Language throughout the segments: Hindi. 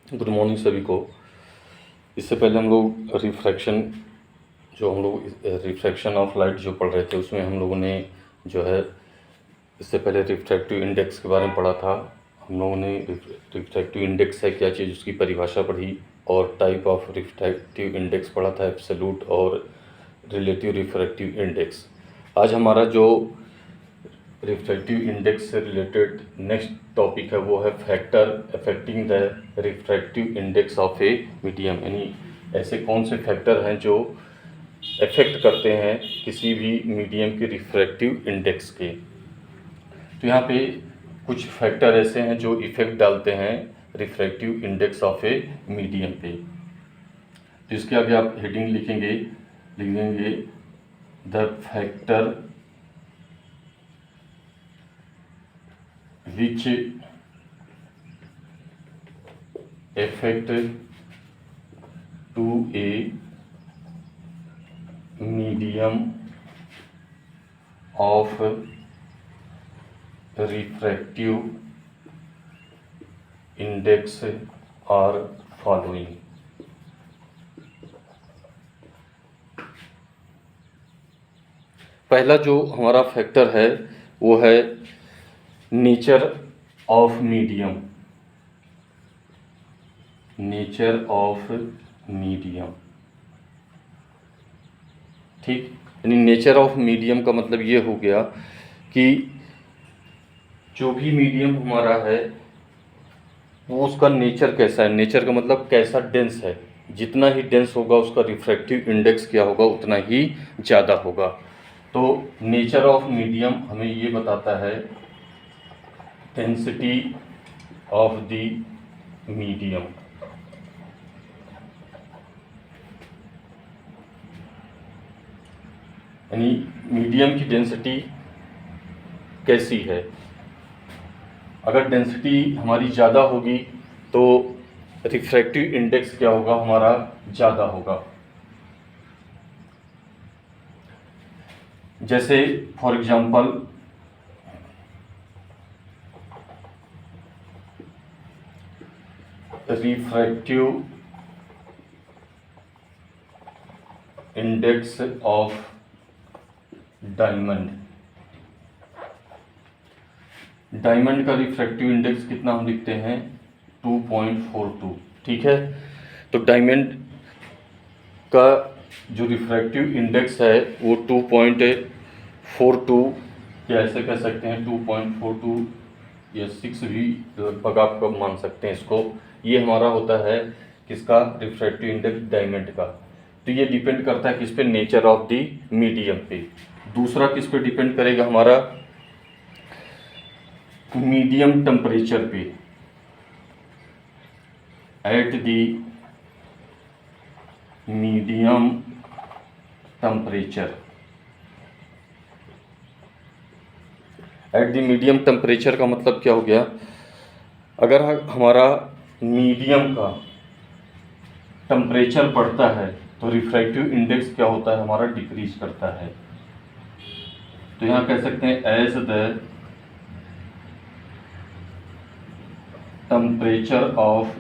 गुड मॉर्निंग सभी को। इससे पहले हम लोग रिफ्रैक्शन ऑफ लाइट जो पढ़ रहे थे, उसमें हम लोगों ने जो है इससे पहले रिफ्रैक्टिव इंडेक्स के बारे में पढ़ा था। हम लोगों ने रिफ्रैक्टिव इंडेक्स है क्या चीज़, उसकी परिभाषा पढ़ी और टाइप ऑफ रिफ्रैक्टिव इंडेक्स पढ़ा था, एब्सोल्यूट और रिलेटिव रिफ्रैक्टिव इंडेक्स। आज हमारा जो रिफ्रैक्टिव इंडेक्स से रिलेटेड नेक्स्ट टॉपिक है वो है factor affecting the refractive index of a medium, यानी ऐसे कौन से फैक्टर हैं जो अफेक्ट करते हैं किसी भी मीडियम के रिफ्रैक्टिव इंडेक्स के। तो यहाँ पे कुछ फैक्टर ऐसे हैं जो इफेक्ट डालते हैं refractive index of a medium पे। तो इसके आगे आप हेडिंग लिख देंगे the factor which affect to a medium of refractive index are following। पहला जो हमारा फैक्टर है वो है nature of medium. Nature of medium, ठीक। यानी नेचर ऑफ मीडियम का मतलब ये हो गया कि जो भी मीडियम हमारा है वो उसका नेचर कैसा है। नेचर का मतलब कैसा डेंस है, जितना ही डेंस होगा उसका रिफ्रैक्टिव इंडेक्स क्या होगा, उतना ही ज़्यादा होगा। तो नेचर ऑफ मीडियम हमें ये बताता है डेंसिटी ऑफ द मीडियम। यानी मीडियम की डेंसिटी कैसी है। अगर डेंसिटी हमारी ज़्यादा होगी तो रिफ्रैक्टिव इंडेक्स क्या होगा, हमारा ज़्यादा होगा। जैसे for example refractive index of diamond. Diamond का रिफ्रैक्टिव इंडेक्स कितना हम लिखते हैं, 2.42, ठीक है। तो डायमंड का जो रिफ्रैक्टिव इंडेक्स है वो 2.42 या ऐसे कह सकते हैं 2.42 या 6 भी लगभग आप मान सकते हैं इसको। ये हमारा होता है किसका, रिफ्रैक्टिव इंडेक्स डायमंड का। तो ये डिपेंड करता है किस पे, नेचर ऑफ द मीडियम पे। दूसरा किस पे डिपेंड करेगा, हमारा मीडियम टेम्परेचर पे। At the medium temperature, at the medium temperature का मतलब क्या हो गया, अगर हमारा मीडियम का टेम्परेचर बढ़ता है तो रिफ्रैक्टिव इंडेक्स क्या होता है, हमारा डिक्रीज करता है। तो यहाँ कह सकते हैं as the temperature of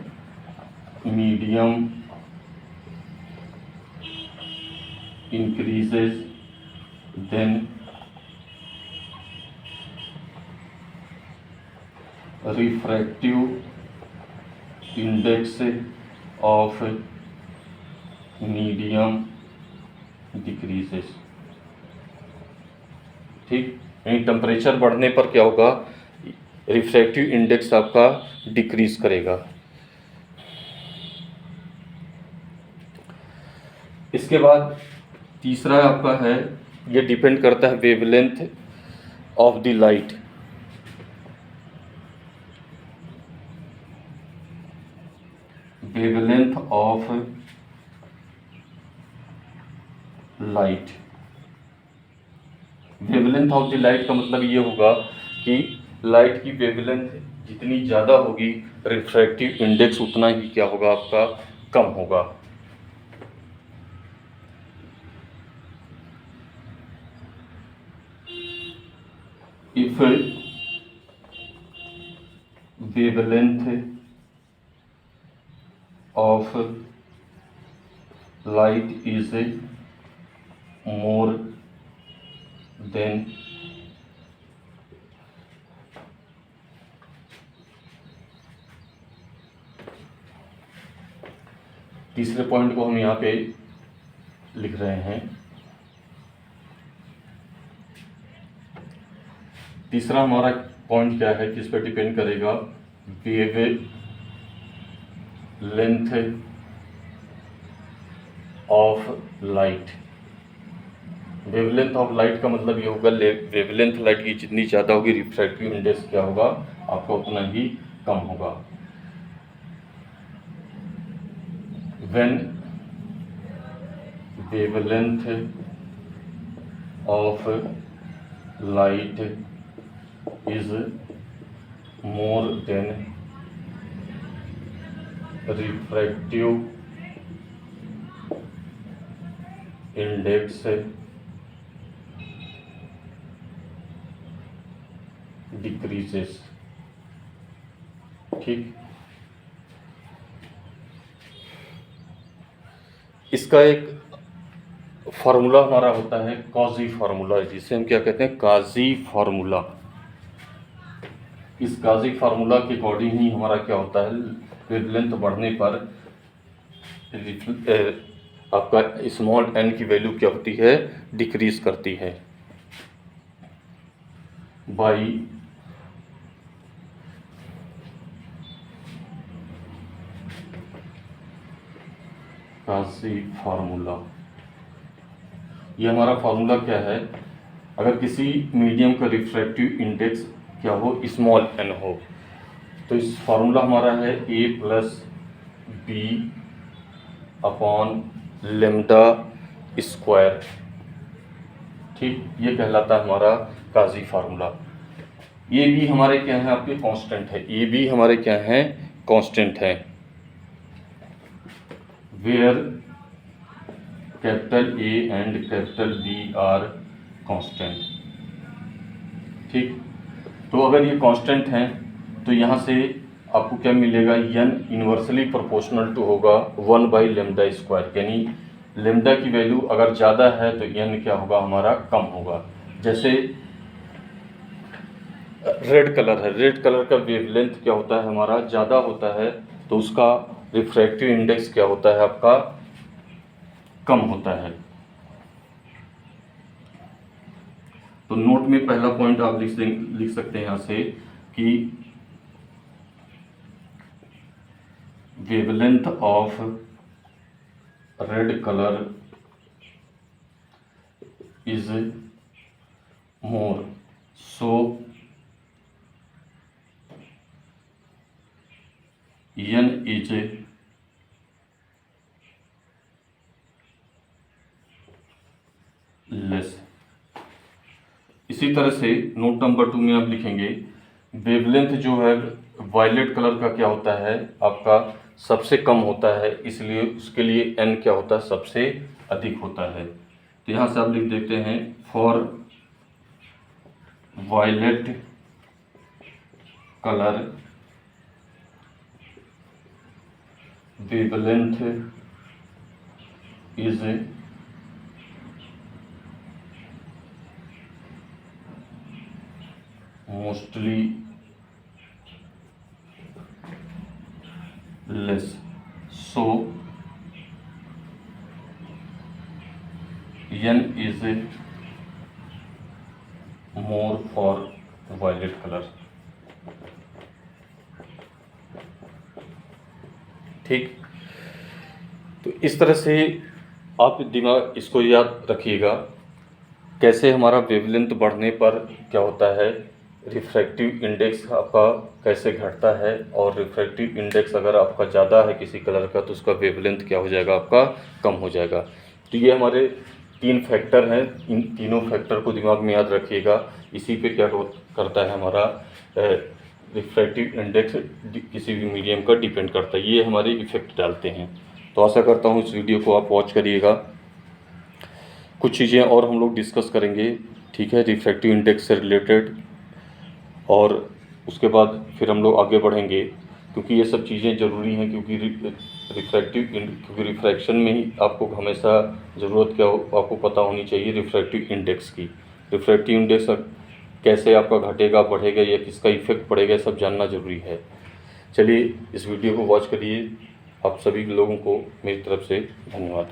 medium increases then refractive index of medium decreases, ठीक। यानी टेम्परेचर बढ़ने पर क्या होगा, रिफ्रैक्टिव इंडेक्स आपका डिक्रीज करेगा। इसके बाद तीसरा आपका है, ये डिपेंड करता है wavelength of the light. Wavelength of light, wavelength of the light का मतलब ये होगा कि लाइट की वेवलेंथ जितनी ज़्यादा होगी रिफ्रैक्टिव इंडेक्स उतना ही क्या होगा, आपका कम होगा। If wavelength of light is more than तीसरे पॉइंट को हम यहाँ पे लिख रहे हैं। तीसरा हमारा पॉइंट क्या है, किस पर डिपेंड करेगा, wave length of light. Wavelength of light का मतलब ये होगा, वेवलेंथ लाइट की जितनी ज़्यादा होगी रिफ्रैक्टिव इंडेक्स क्या होगा आपका उतना ही कम होगा। When wavelength of light is more than refractive index decreases. ठीक, इसका एक फार्मूला हमारा होता है कॉजी फार्मूला, जिसे हम क्या कहते हैं, काजी फार्मूला। इस काजी फार्मूला के अकॉर्डिंग ही हमारा क्या होता है, वेवलेंथ बढ़ने पर आपका स्मॉल n की वैल्यू क्या होती है, डिक्रीज करती है बाई काजी फार्मूला। ये हमारा फार्मूला क्या है, अगर किसी मीडियम का रिफ्रैक्टिव इंडेक्स क्या हो, स्मॉल n हो, तो इस फार्मूला हमारा है a plus B upon lambda square. ठीक, ये कहलाता है हमारा काजी फार्मूला। ये भी हमारे क्या है, आपके कांस्टेंट है, ये भी हमारे क्या है, कांस्टेंट है। Where capital A and capital B are constant. ठीक, तो अगर ये कांस्टेंट हैं तो यहाँ से आपको क्या मिलेगा, n इन्वर्सली प्रोपोर्शनल टू होगा 1 बाई लेमडा स्क्वायर, यानी लेमडा की वैल्यू अगर ज़्यादा है तो n क्या होगा, हमारा कम होगा। जैसे रेड कलर है, रेड कलर का वेवलेंथ क्या होता है, हमारा ज़्यादा होता है, तो उसका रिफ्रैक्टिव इंडेक्स क्या होता है, आपका कम होता है। तो नोट में पहला पॉइंट आप लिख सकते हैं यहाँ से कि wavelength of red colour is more, so n is less. इसी तरह से नोट नंबर 2 में आप लिखेंगे वेवलेंथ जो है वायलेट कलर का क्या होता है, आपका सबसे कम होता है, इसलिए उसके लिए n क्या होता है, सबसे अधिक होता है। तो यहाँ से आप लिख देते हैं for violet colour wavelength is mostly less, so n is more for violet color। ठीक, तो इस तरह से आप दिमाग इसको याद रखिएगा, कैसे हमारा वेवलेंथ बढ़ने पर क्या होता है, रिफ्रैक्टिव इंडेक्स आपका कैसे घटता है, और रिफ्रैक्टिव इंडेक्स अगर आपका ज़्यादा है किसी कलर का तो उसका वेवलेंथ क्या हो जाएगा, आपका कम हो जाएगा। तो ये हमारे 3 फैक्टर हैं, इन तीनों फैक्टर को दिमाग में याद रखिएगा। इसी पे क्या करता है हमारा रिफ्रैक्टिव इंडेक्स किसी भी मीडियम का डिपेंड करता है, ये हमारे इफ़ेक्ट डालते हैं। तो आशा करता हूँ इस वीडियो को आप वॉच करिएगा, कुछ चीज़ें और हम लोग डिस्कस करेंगे, ठीक है, रिफ्रैक्टिव इंडेक्स से रिलेटेड, और उसके बाद फिर हम लोग आगे बढ़ेंगे क्योंकि ये सब चीज़ें ज़रूरी हैं, क्योंकि क्योंकि रिफ्रैक्शन में ही आपको हमेशा ज़रूरत क्या हो, आपको पता होनी चाहिए रिफ्रैक्टिव इंडेक्स की। रिफ्रैक्टिव इंडेक्स कैसे आपका घटेगा बढ़ेगा या किसका इफेक्ट पड़ेगा, सब जानना ज़रूरी है। चलिए इस वीडियो को वॉच करिए। आप सभी लोगों को मेरी तरफ से धन्यवाद।